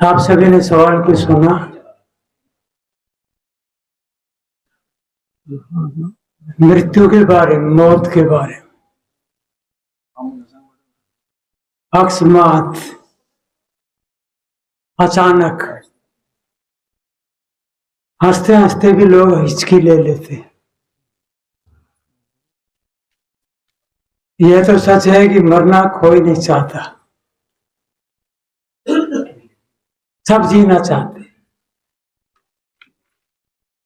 आप सभी ने सवाल को सुना। मृत्यु के बारे में, मौत के बारे में, अकस्मात, अचानक। हंसते हंसते भी लोग हिचकी ले लेते हैं। यह तो सच है कि मरना कोई नहीं चाहता, सब जीना चाहते।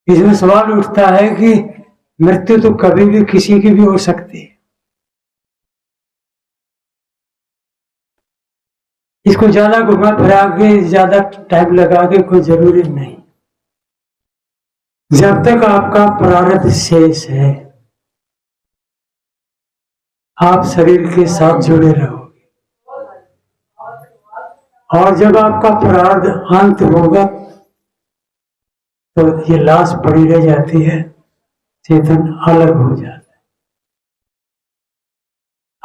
इसमें सवाल उठता है कि मृत्यु तो कभी भी किसी की भी हो सकती है। इसको ज्यादा घुमा फिरा के, ज्यादा टाइम लगा के कोई जरूरी नहीं। जब तक आपका प्रारब्ध शेष है, आप शरीर के साथ जुड़े रहोगे, और जब आपका प्रारब्ध अंत होगा तो ये लाश पड़ी रह जाती है, चेतन अलग हो जाता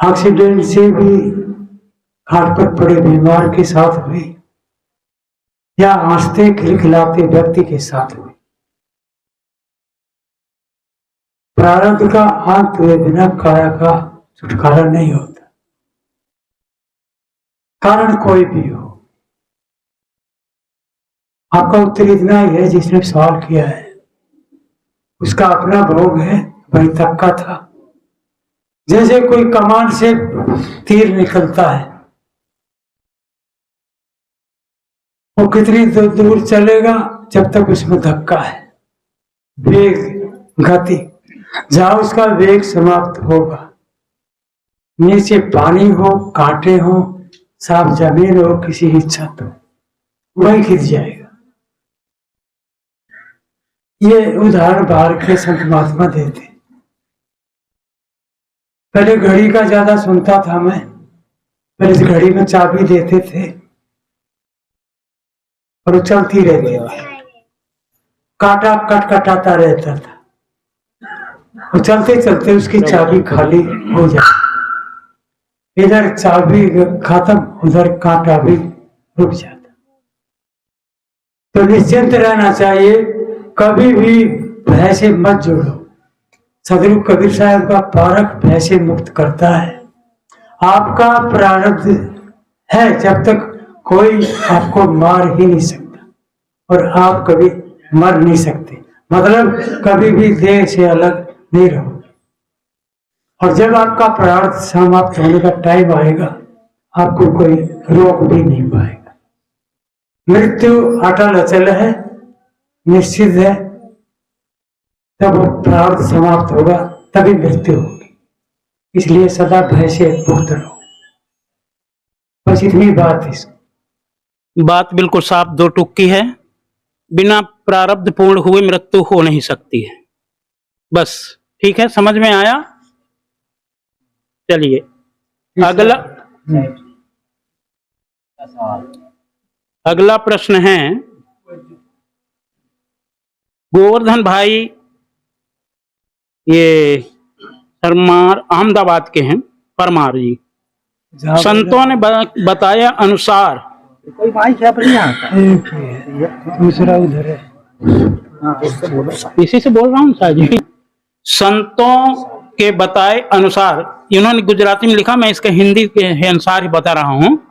है। एक्सीडेंट से भी खाट पर पड़े बीमार के साथ भी, या हंसते खिलखिलाते व्यक्ति के साथ भी, प्रारब्ध का अंत हुए बिना काया का छुटकारा नहीं होता, कारण कोई भी हो। आपका उत्तर इतना ही है, जिसने सवाल किया है उसका अपना भोग है, वही तक का था। जैसे कोई कमान से तीर निकलता है, वो कितनी दूर चलेगा जब तक उसमें धक्का है, वेग, गति। जहां उसका वेग समाप्त होगा, नीचे पानी हो, कांटे हो, साफ जमीन हो, किसी की छत हो, वही गिर जाएगा। ये उदाहरण बाहर के संत महात्मा देते। पहले घड़ी का ज्यादा सुनता था मैं। पहले इस घड़ी में चाबी देते थे और वो चलती रहती थी, काटा कटकटाता रहता था, और चलते चलते उसकी चाबी खाली हो जाती। इधर चाबी खत्म, उधर कांटा भी रुक जाता। तो निश्चिंत रहना चाहिए, कभी भी भय से मत जोड़ो। सदगुरु कबीर साहब का पारक भय से मुक्त करता है। आपका प्रारब्ध है, जब तक कोई आपको मार ही नहीं सकता, और आप कभी मर नहीं सकते। मतलब कभी भी देह से अलग नहीं रहोगे। और जब आपका प्रारब्ध समाप्त होने का टाइम आएगा, आपको कोई रोक भी नहीं पाएगा। मृत्यु अटल अचल है, निश्चित है। जब वो प्रारब्ध समाप्त होगा तभी मृत्यु होगी। इसलिए सदा भय से मुक्त रहो। बस इतनी बात है। बात बिल्कुल साफ दो टूक की है। बिना प्रारब्ध पूर्ण हुए मृत्यु हो नहीं सकती है। बस ठीक है, समझ में आया। चलिए अगला प्रश्न है। गोवर्धन भाई ये परमार अहमदाबाद के हैं, परमार जी। संतों ने बताया अनुसार, कोई भाई क्या दूसरा उधर है, इसी से बोल रहा हूँ शाह जी। संतों के बताए अनुसार, इन्होंने गुजराती में लिखा, मैं इसके हिंदी के अनुसार ही बता रहा हूँ।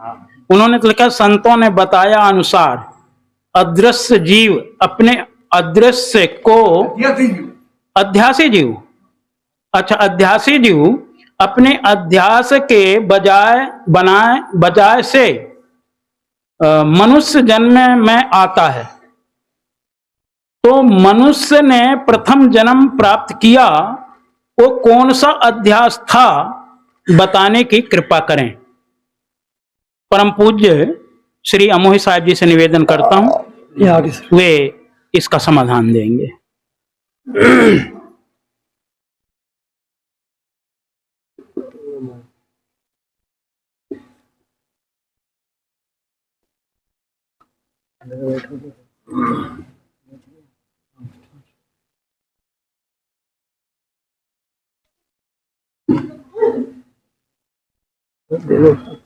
उन्होंने तो लिखा, संतों ने बताया अनुसार अदृश्य जीव अपने अदृश्य को, अध्यासी जीव, अच्छा अध्यासी जीव अपने अध्यास के बजाय से मनुष्य जन्म में आता है। तो मनुष्य ने प्रथम जन्म प्राप्त किया, वो कौन सा अध्यास था, बताने की कृपा करें। परम पूज्य श्री अमोही साहब जी से निवेदन करता हूं, वे इसका समाधान देंगे।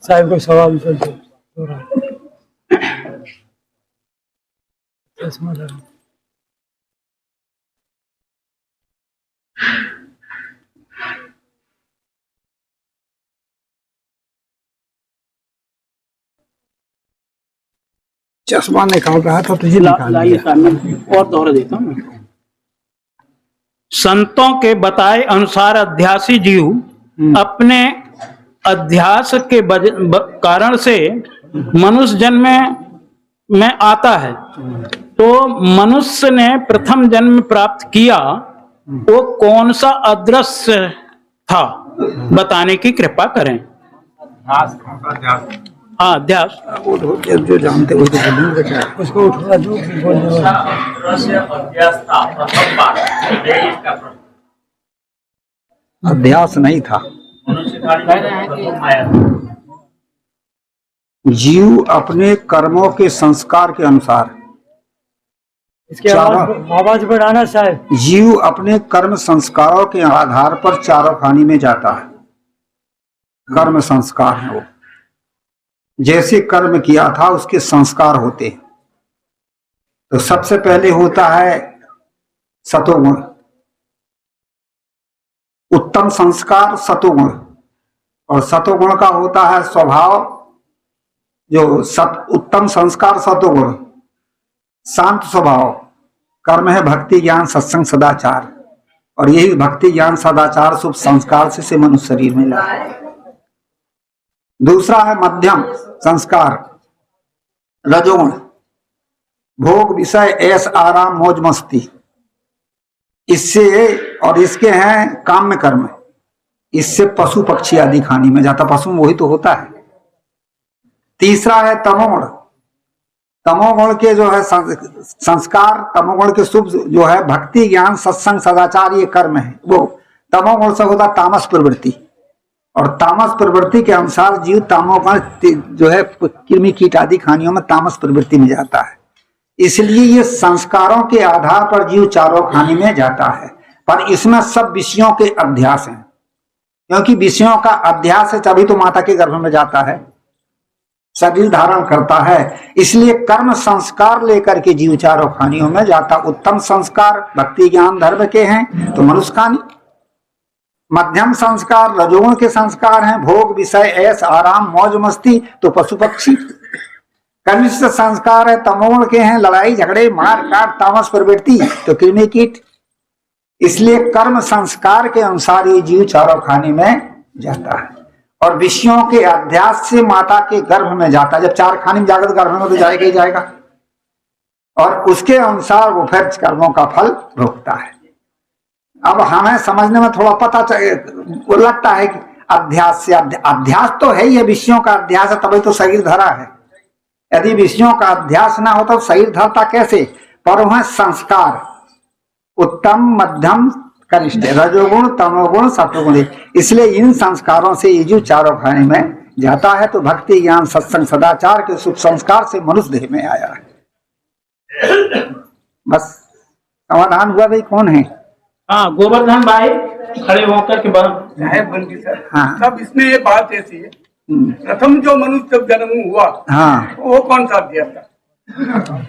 साहब को सवाल चश्मा लगा। चश्मा निकाल रहा था तुझे निकाल लाइए दिया। सामने और दोहरा देता हूँ। संतों के बताए अनुसार अध्यासी जीव अपने अध्यास के कारण से मनुष्य जन्म में आता है। तो मनुष्य ने प्रथम जन्म प्राप्त किया, वो कौन सा अदृश्य था, बताने की कृपा करें। हाँ, अध्यास। वो जो जानते वो तो बोलेंगे क्या, उसको उठा दो बोलने वाला। अध्यास नहीं था। जीव अपने कर्मों के संस्कार के अनुसार, इसके आवाज बढ़ाना साहब। जीव अपने कर्म संस्कारों के आधार पर चारों खानी में जाता है। कर्म संस्कार है वो, जैसे कर्म किया था उसके संस्कार होते हैं। तो सबसे पहले होता है सतोगुण, उत्तम संस्कार सतोगुण, और सतोगुण का होता है स्वभाव, जो उत्तम संस्कार सतोगुण, शांत स्वभाव, कर्म है भक्ति ज्ञान सत्संग सदाचार, और यही भक्ति ज्ञान सदाचार शुभ संस्कार से मनुष्य शरीर में लाता है। दूसरा है मध्यम संस्कार रजोगुण, भोग विषय ऐश आराम मौज मस्ती, इससे, और इसके हैं काम्य कर्म, इससे पशु पक्षी आदि खाने में जाता, पशु में वही तो होता है। तीसरा है तमोगुण, तमोगुण के जो है संस्कार, तमोगुण के शुभ जो है भक्ति ज्ञान सत्संग सदाचार, ये कर्म है। वो तमोगुण से होता तामस प्रवृत्ति, और तामस प्रवृत्ति के अनुसार जीव तमोगुण जो है कृमि कीट आदि खानियों में तामस प्रवृत्ति में जाता है। इसलिए ये संस्कारों के आधार पर जीव चारों खाने में जाता है। पर इसमें सब विषयों के अध्यास हैं, क्योंकि विषयों का अध्यास है तभी तो माता के गर्भ में जाता है, शरीर धारण करता है। इसलिए कर्म संस्कार लेकर के जीव चारों खानियों में जाता। उत्तम संस्कार भक्ति ज्ञान धर्म के हैं तो मनुष्य खानी, मध्यम संस्कार रजोगुण के संस्कार हैं, भोग विषय ऐश आराम मौज मस्ती तो पशु पक्षी। कनिष्ठ संस्कार है तमोगुण के हैं, लड़ाई झगड़े मार काट तामस प्रवृत्ति तो कृमि कीट। इसलिए कर्म संस्कार के अनुसार ये जीव चारों खाने में जाता है, और विषयों के अध्यास से माता के गर्भ में जाता है। जब चार खाने में जाएगा तो गर्भ में तो जाएगा ही जाएगा, और उसके अनुसार वो फिर कर्मों का फल भोगता है। अब हमें समझने में थोड़ा पता वो लगता है कि अध्यास से, अध्यास तो है ही है, विषयों का अध्यास है तभी तो शरीर धरा है। यदि विषयों का अध्यास ना होता तो शरीर धरता कैसे? पर वह संस्कार उत्तम मध्यम कनिष्ठ रजोगुण तमोगुण सत्वगुण, इसलिए इन संस्कारों से ये जो चारों खाने में जाता है। तो भक्ति ज्ञान सत्संग सदाचार के शुभ संस्कार से मनुष्य देह में आया है। बस समाधान हुआ। भाई कौन है? हाँ, गोवर्धन भाई खड़े होकर के बात। हाँ, सब इसमें ये बात ऐसी है, प्रथम जो मनुष्य जब जन्म हुआ, हाँ, वो कौन सा अध्यास था?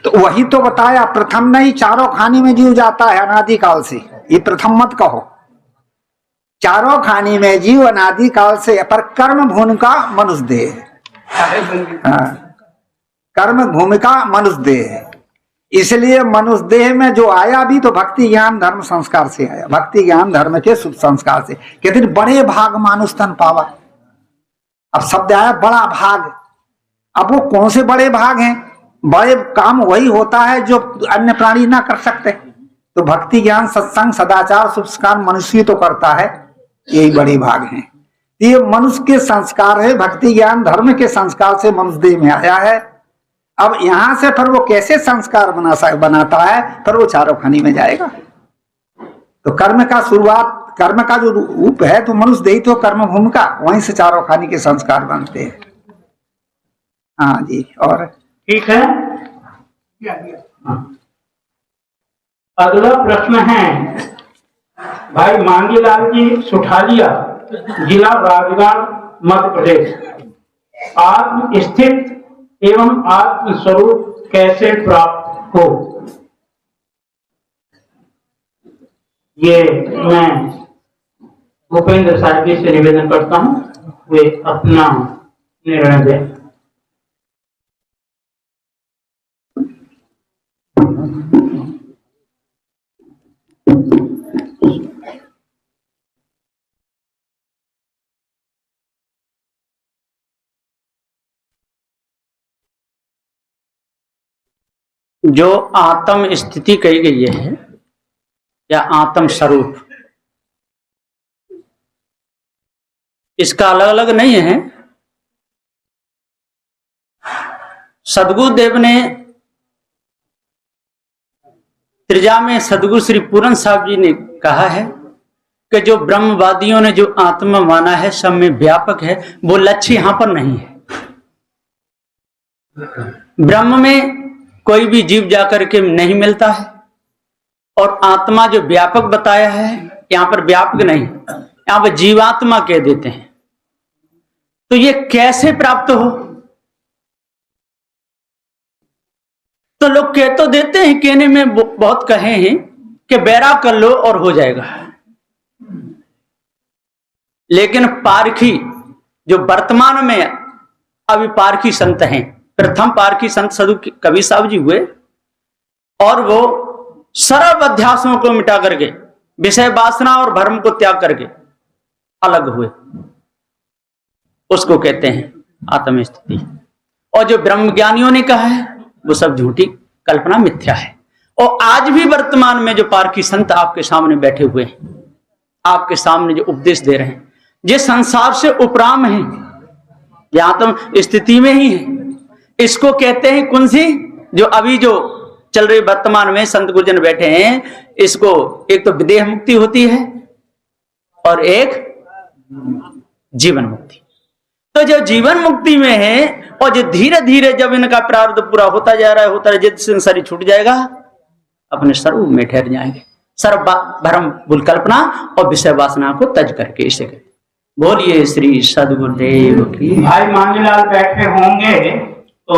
तो वही तो बताया, प्रथम नहीं चारों खाने में जीव जाता है अनादि काल से। ये प्रथम मत कहो, चारों खाने में जीव अनादि काल से, पर कर्म भूमिका मनुष्य देह, कर्म भूमिका मनुष्य देह। इसलिए मनुष्य देह में जो आया भी तो भक्ति ज्ञान धर्म संस्कार से आया, भक्ति ज्ञान धर्म के शुभ संस्कार से। कहते बड़े भाग मानुष तन पावा, अब शब्द आया बड़ा भाग। अब वो कौन से बड़े भाग हैं? बड़े काम वही होता है जो अन्य प्राणी ना कर सकते। तो भक्ति ज्ञान सत्संग सदाचार शुभ संस्कार मनुष्य तो करता है, यही बड़े भाग हैं। ये मनुष्य के संस्कार है, भक्ति ज्ञान धर्म के संस्कार से मनुष्य देह में आया है। अब यहां से फिर वो कैसे संस्कार बनाता है, फिर वो चारों खानी में जाएगा। तो कर्म का शुरुआत, कर्म का जो रूप है तो मनुष्य देही तो कर्म भूमिका, वहीं से चारों खानी के संस्कार बनते हैं। हाँ जी, और ठीक है। अगला प्रश्न है भाई मांगीलाल जी सुठालिया, जिला राजगढ़ मध्य प्रदेश। आत्म स्थित एवं आत्म स्वरूप कैसे प्राप्त हो? ये मैं भूपेंद्र साहब जी से निवेदन करता हूँ, वे अपना निर्णय दें। जो आत्म स्थिति कही गई है या आत्म स्वरूप, इसका अलग अलग नहीं है। सदगुरुदेव ने त्रिजा में सदगुरु श्री पूरन साहब जी ने कहा है कि जो ब्रह्मवादियों ने जो आत्मा माना है सब में व्यापक है, वो लक्ष्य यहां पर नहीं है। ब्रह्म में कोई भी जीव जाकर के नहीं मिलता है, और आत्मा जो व्यापक बताया है यहां पर व्यापक नहीं, यहां पर जीवात्मा कह देते हैं। तो ये कैसे प्राप्त हो? तो लोग कह तो देते हैं, कहने में बहुत कहे हैं कि बैराग कर लो और हो जाएगा, लेकिन पारखी जो वर्तमान में अभी पारखी संत हैं, प्रथम पारखी संत सदगुरु कबीर साहब जी हुए, और वो सर्व अध्यासों को मिटा करके विषय वासना और भ्रम को त्याग करके अलग हुए, उसको कहते हैं आत्म स्थिति। और जो ब्रह्म ज्ञानियों ने कहा है वो सब झूठी कल्पना, मिथ्या है। और आज भी वर्तमान में जो पारखी संत आपके सामने बैठे हुए हैं, आपके सामने जो उपदेश दे रहे हैं, ये संसार से उपराम है, ये आत्म स्थिति में ही है। इसको कहते हैं कौन सी, जो अभी जो चल रही वर्तमान में संत गुरुजन बैठे हैं, इसको एक तो विदेह मुक्ति होती है और एक जीवन मुक्ति। तो जो जीवन मुक्ति में है, और जो धीरे धीरे जब इनका प्रारब्ध पूरा होता जा रहा है, जिस दिन शरीर छूट जाएगा, अपने स्वरूप में ठहर जाएंगे, सर्व भ्रम भूल कल्पना और विषय वासना को तज करके। इसे कहते। बोलिए श्री सदगुरुदेव की। भाई मांगीलाल बैठे होंगे तो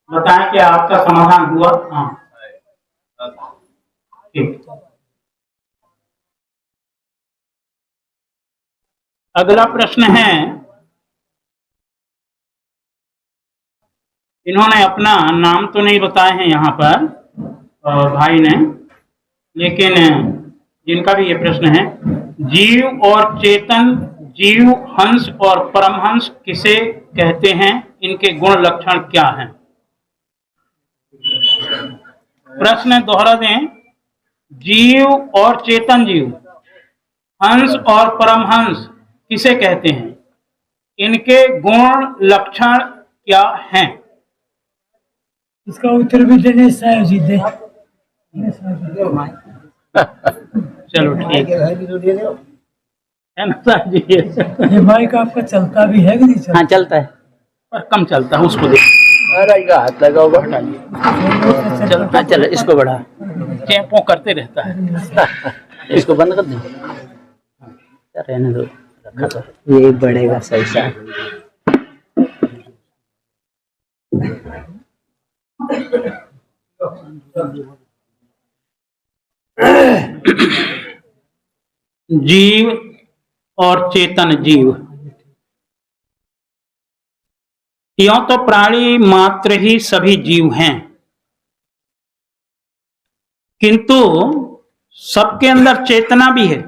बताएं कि आपका समाधान हुआ? हाँ, ठीक। अगला प्रश्न है, इन्होंने अपना नाम तो नहीं बताए हैं यहाँ पर भाई ने, लेकिन जिनका भी ये प्रश्न है, जीव और चेतन, जीव, हंस और परमहंस किसे कहते हैं? इनके गुण लक्षण क्या हैं? प्रश्न दोहरा दें। जीव और चेतन जीव, हंस और परमहंस किसे कहते हैं? इनके गुण लक्षण क्या हैं? इसका उत्तर भी दिनेश साहब जी दे। चलो ठीक है ना साहब जी। ये माइक आपका चलता भी है कि नहीं चलता? हाँ चलता है, पर कम चलता है, उसको देख। हाथ लगाओ, चलता चल, इसको बढ़ा, चैंपों करते रहता है। इसको बंद कर दो, रहने दो, रखा तो ये बढ़ेगा सही सा। जीव और चेतन जीव, यों तो प्राणी मात्र ही सभी जीव हैं, किंतु सबके अंदर चेतना भी है,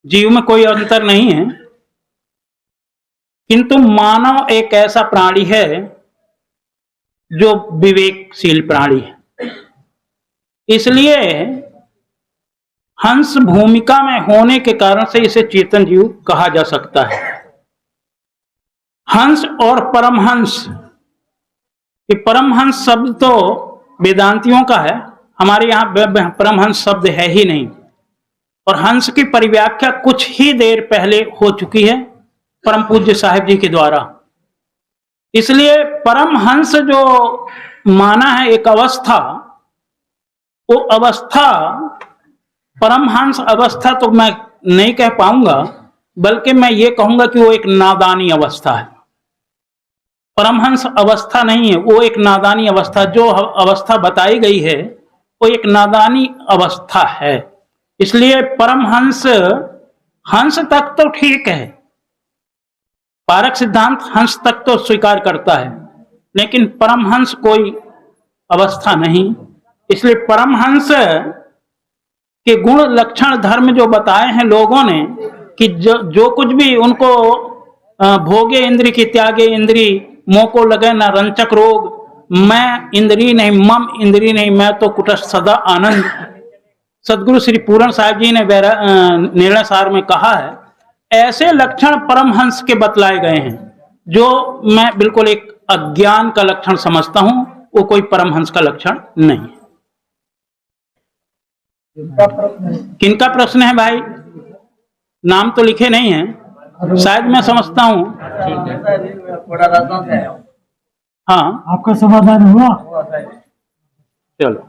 जीव में कोई अंतर नहीं है। किंतु मानव एक ऐसा प्राणी है जो विवेकशील प्राणी है, इसलिए हंस भूमिका में होने के कारण से इसे चेतन जीव कहा जा सकता है। हंस और परमहंस, ये परमहंस शब्द तो वेदांतियों का है, हमारे यहाँ परमहंस शब्द है ही नहीं। और हंस की परिव्याख्या कुछ ही देर पहले हो चुकी है परम पूज्य साहिब जी के द्वारा। इसलिए परमहंस जो माना है एक अवस्था, वो अवस्था परमहंस अवस्था तो मैं नहीं कह पाऊंगा, बल्कि मैं ये कहूंगा कि वो एक नादानी अवस्था है। परमहंस अवस्था नहीं है, वो एक नादानी अवस्था, जो अवस्था बताई गई है वो एक नादानी अवस्था है। इसलिए परमहंस, हंस तक तो ठीक है, पारक सिद्धांत हंस तक तो स्वीकार करता है, लेकिन परमहंस कोई अवस्था नहीं। इसलिए परमहंस के गुण लक्षण धर्म जो बताए हैं लोगों ने, कि जो कुछ भी उनको भोगे इंद्री की त्यागे इंद्री, मोह को लगे न रंचक रोग, मैं इंद्री नहीं मम इंद्री नहीं, मैं तो कुटस्थ सदा आनंद। सदगुरु श्री पूरण साहिब जी ने निर्णय सार में कहा है, ऐसे लक्षण परमहंस के बतलाए गए हैं जो मैं बिल्कुल एक अज्ञान का लक्षण समझता हूं, वो कोई परमहंस का लक्षण नहीं है। किनका प्रश्न है भाई? नाम तो लिखे नहीं है, शायद मैं समझता हूं। हाँ, आपका समाधान हुआ? चलो।